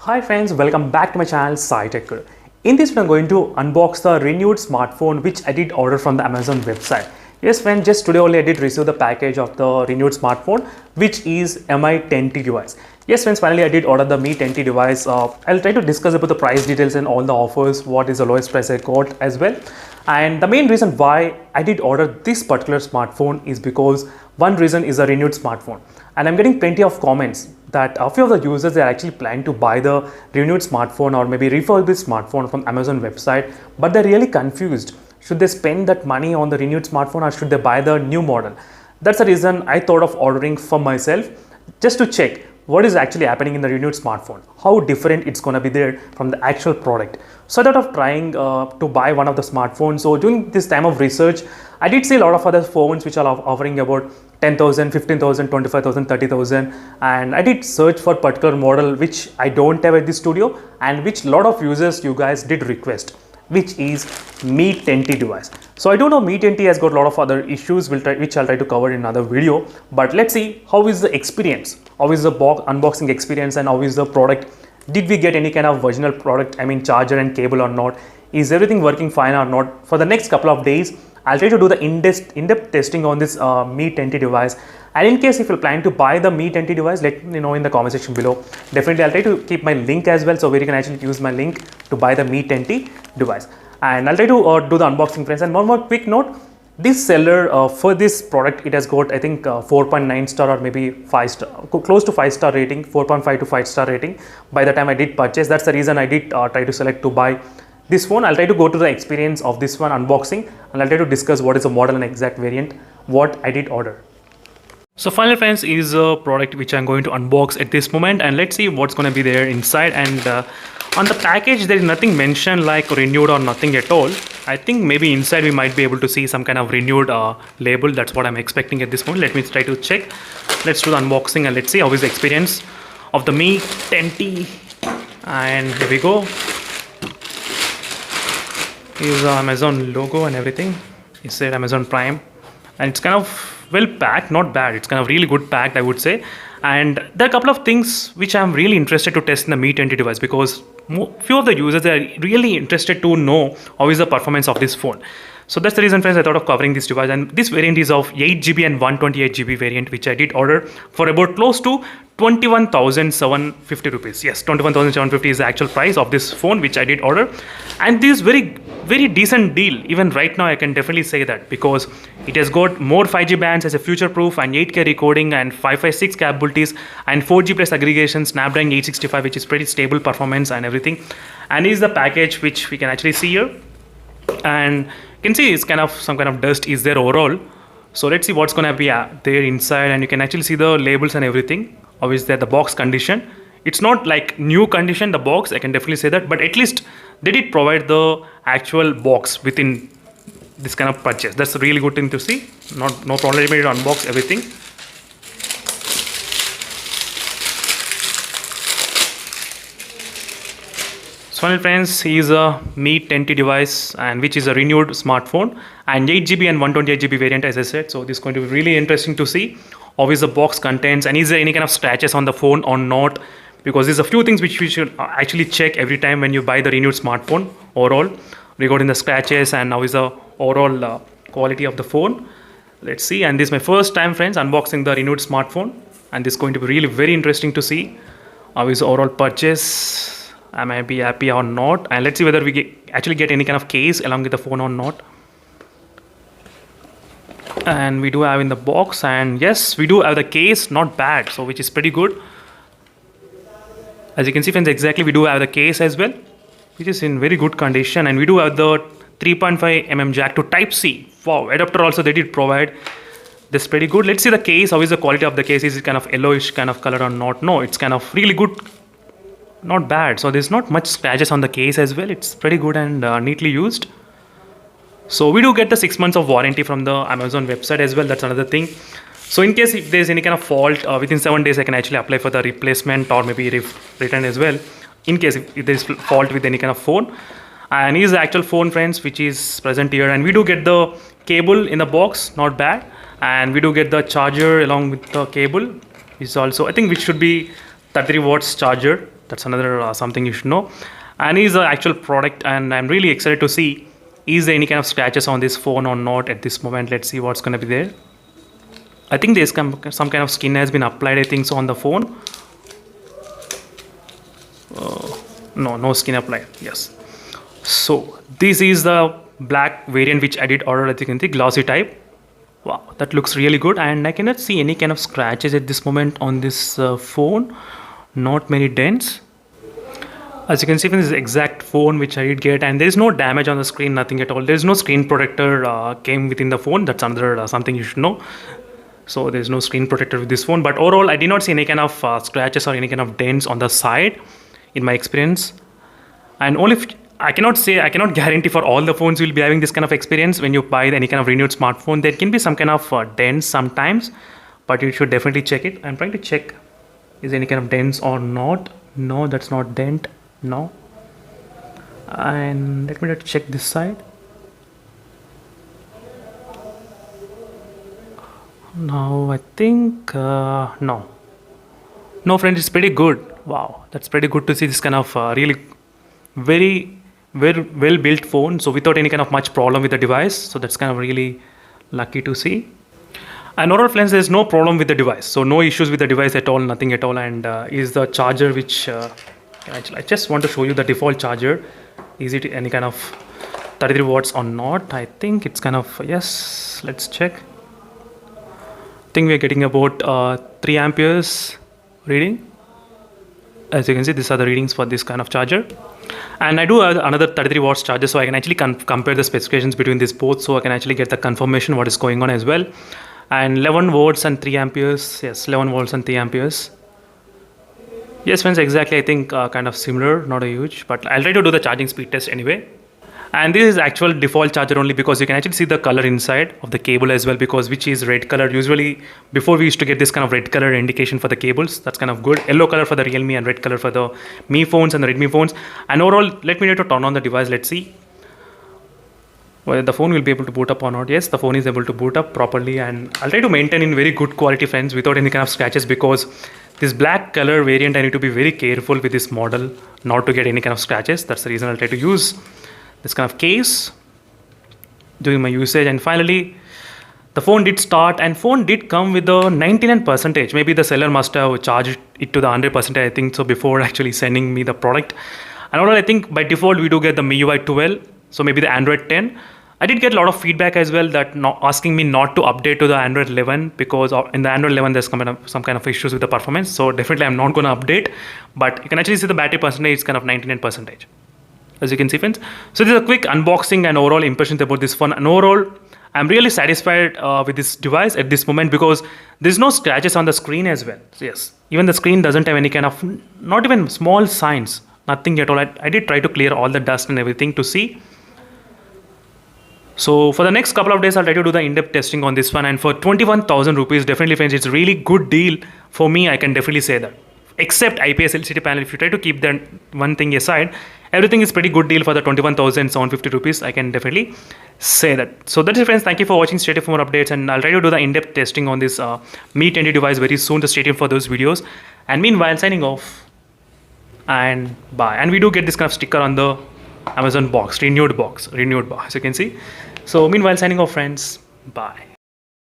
Hi friends, welcome back to my channel SciTech. In this video, I'm going to unbox the renewed smartphone which I did order from the Amazon website. Yes friend, just today only I did receive the package of the renewed smartphone which is Mi 10T device. Yes friends, finally I did order the Mi 10T device. I'll try to discuss about the price details and all the offers, what is the lowest price I got as well. And the main reason why I did order this particular smartphone is because one reason is a renewed smartphone. And I'm getting plenty of comments that a few of the users they are actually planning to buy the renewed smartphone or maybe refurbished smartphone from Amazon website, but they're really confused. Should they spend that money on the renewed smartphone or should they buy the new model? That's the reason I thought of ordering for myself just to check what is actually happening in the renewed smartphone, how different it's going to be there from the actual product. So I thought of trying to buy one of the smartphones. So during this time of research, I did see a lot of other phones which are offering about 10,000, 15,000, 25,000, 30,000, and I did search for particular model which I don't have at the studio and which a lot of users you guys did request, which is Mi 10T device. So I do know Mi 10T has got a lot of other issues which I'll try to cover in another video, but let's see how is the experience, how is the unboxing experience and how is the product. Did we get any kind of original product, I mean charger and cable or not? Is everything working fine or not? For the next couple of days, I'll try to do the in-depth testing on this Mi 10T device. And in case if you plan to buy the Mi 10T device, let me know in the comment section below. Definitely, I'll try to keep my link as well, so where you can actually use my link to buy the Mi 10T device. And I'll try to do the unboxing, friends. And one more quick note: this seller for this product, it has got I think 4.9 star or maybe 5 star, close to 5 star rating, 4.5 to 5 star rating. By the time I did purchase, that's the reason I did try to select to buy this phone. I'll try to go to the experience of this one unboxing and I'll try to discuss what is the model and exact variant, what I did order. So finally friends, is a product which I'm going to unbox at this moment, and let's see what's going to be there inside. And on the package there is nothing mentioned like renewed or nothing at all. I think maybe inside we might be able to see some kind of renewed label. That's what I'm expecting at this moment. Let me try to check. Let's do the unboxing and let's see how is the experience of the Mi 10T. And here we go. Is the Amazon logo and everything. It said Amazon Prime, and it's kind of well packed, not bad. It's kind of really good packed, I would say. And there are a couple of things which I'm really interested to test in the Mi 10T device, because few of the users are really interested to know how is the performance of this phone. So that's the reason, friends, I thought of covering this device. And this variant is of 8GB and 128GB variant, which I did order for about close to 21,750 rupees. Yes, 21,750 is the actual price of this phone which I did order. And this is very decent deal. Even right now I can definitely say that, because it has got more 5G bands as a future proof and 8K recording and 556 capabilities and 4G plus aggregation, Snapdragon 865, which is pretty stable performance and everything. And is the package which we can actually see here. And you can see it's kind of some kind of dust is there overall. So let's see what's going to be there inside, and you can actually see the labels and everything. Obviously the box condition, it's not like new condition, the box, I can definitely say that, but at least they did provide the actual box within this kind of purchase. That's a really good thing to see. No problem, let me unbox everything. So finally friends, is a Mi 10T device, and which is a renewed smartphone and 8GB and 128GB variant, as I said. So this is going to be really interesting to see how is the box contents and is there any kind of scratches on the phone or not, because there's a few things which we should actually check every time when you buy the renewed smartphone overall regarding the scratches and how is the overall quality of the phone. Let's see. And this is my first time, friends, unboxing the renewed smartphone, and this is going to be really very interesting to see how is the overall purchase. I might be happy or not, and let's see whether we actually get any kind of case along with the phone or not. And we do have in the box, and yes, we do have the case, not bad, so which is pretty good. As you can see, friends, exactly we do have the case as well, which is in very good condition, and we do have the 3.5mm jack to Type-C. Wow, adapter also they did provide. This pretty good. Let's see the case. How is the quality of the case? Is it kind of yellowish kind of color or not? No, it's kind of really good. Not bad. So there's not much scratches on the case as well. It's pretty good and neatly used. So we do get the 6 months of warranty from the Amazon website as well. That's another thing. So in case if there's any kind of fault, within 7 days I can actually apply for the replacement or maybe return as well, in case if there's fault with any kind of phone. And here's the actual phone, friends, which is present here. And we do get the cable in the box, not bad. And we do get the charger along with the cable. Is also, I think, which should be 33 watts charger, That's another something you should know. And is the actual product, and I'm really excited to see is there any kind of scratches on this phone or not at this moment. Let's see what's going to be there. I think there's some kind of skin has been applied, I think so, on the phone. No skin applied. Yes. So this is the black variant which I did order, as you can see, glossy type. Wow, that looks really good, and I cannot see any kind of scratches at this moment on this phone. Not many dents. As you can see from this exact phone which I did get, and there is no damage on the screen, nothing at all. There is no screen protector came within the phone. That's another something you should know. So there is no screen protector with this phone, but overall I did not see any kind of scratches or any kind of dents on the side in my experience. And only I cannot guarantee for all the phones you'll be having this kind of experience. When you buy any kind of renewed smartphone, there can be some kind of dents sometimes, but you should definitely check it. I'm trying to check is there any kind of dents or not. No, that's not dent. No. And let me just check this side. Now I think no friends, it's pretty good. Wow, that's pretty good to see this kind of really very well built phone, so without any kind of much problem with the device. So that's kind of really lucky to see. And overall friends, there's no problem with the device, so no issues with the device at all, nothing at all. And is the charger which actually I just want to show you the default charger. Is it any kind of 33 watts or not? I think it's kind of yes. Let's check. I think we're getting about 3 amperes reading. As you can see, these are the readings for this kind of charger. And I do have another 33 watts charger, so I can actually compare the specifications between these both, so I can actually get the confirmation what is going on as well. And 11 volts and 3 amperes. Yes, 11 volts and 3 amperes. Yes friends, exactly. I think kind of similar, not a huge, but I'll try to do the charging speed test anyway. And this is actual default charger only, because you can actually see the color inside of the cable as well, because which is red color. Usually before we used to get this kind of red color indication for the cables. That's kind of good. Yellow color for the Realme and red color for the Mi phones and the Redmi phones. And overall, let me try to turn on the device. Let's see whether the phone will be able to boot up or not. Yes, the phone is able to boot up properly, and I'll try to maintain in very good quality friends without any kind of scratches, because this black color variant I need to be very careful with this model not to get any kind of scratches. That's the reason I'll try to use this kind of case during my usage. And finally the phone did start, and phone did come with the 99%. Maybe the seller must have charged it to the 100%, I think so, before actually sending me the product. And overall I think by default we do get the MIUI 12, so maybe the Android 10. I did get a lot of feedback as well that asking me not to update to the Android 11, because in the Android 11 there's some kind of issues with the performance. So definitely I'm not going to update, but you can actually see the battery percentage is kind of 99%, as you can see friends. So this is a quick unboxing and overall impressions about this phone. And overall I'm really satisfied with this device at this moment, because there's no scratches on the screen as well. So yes, even the screen doesn't have any kind of, not even small signs, nothing at all. I did try to clear all the dust and everything to see. So for the next couple of days I'll try to do the in-depth testing on this one. And for 21,000 rupees, definitely friends, it's a really good deal for me, I can definitely say that. Except IPS LCD panel, if you try to keep that one thing aside, everything is pretty good deal for the 21,750 rupees, I can definitely say that. So that's it friends, thank you for watching. Stay tuned for more updates, and I'll try to do the in-depth testing on this Mi 10T device very soon, so stay tuned for those videos. And meanwhile, signing off and bye. And we do get this kind of sticker on the Amazon box, renewed box, as you can see. So meanwhile, signing off friends, bye.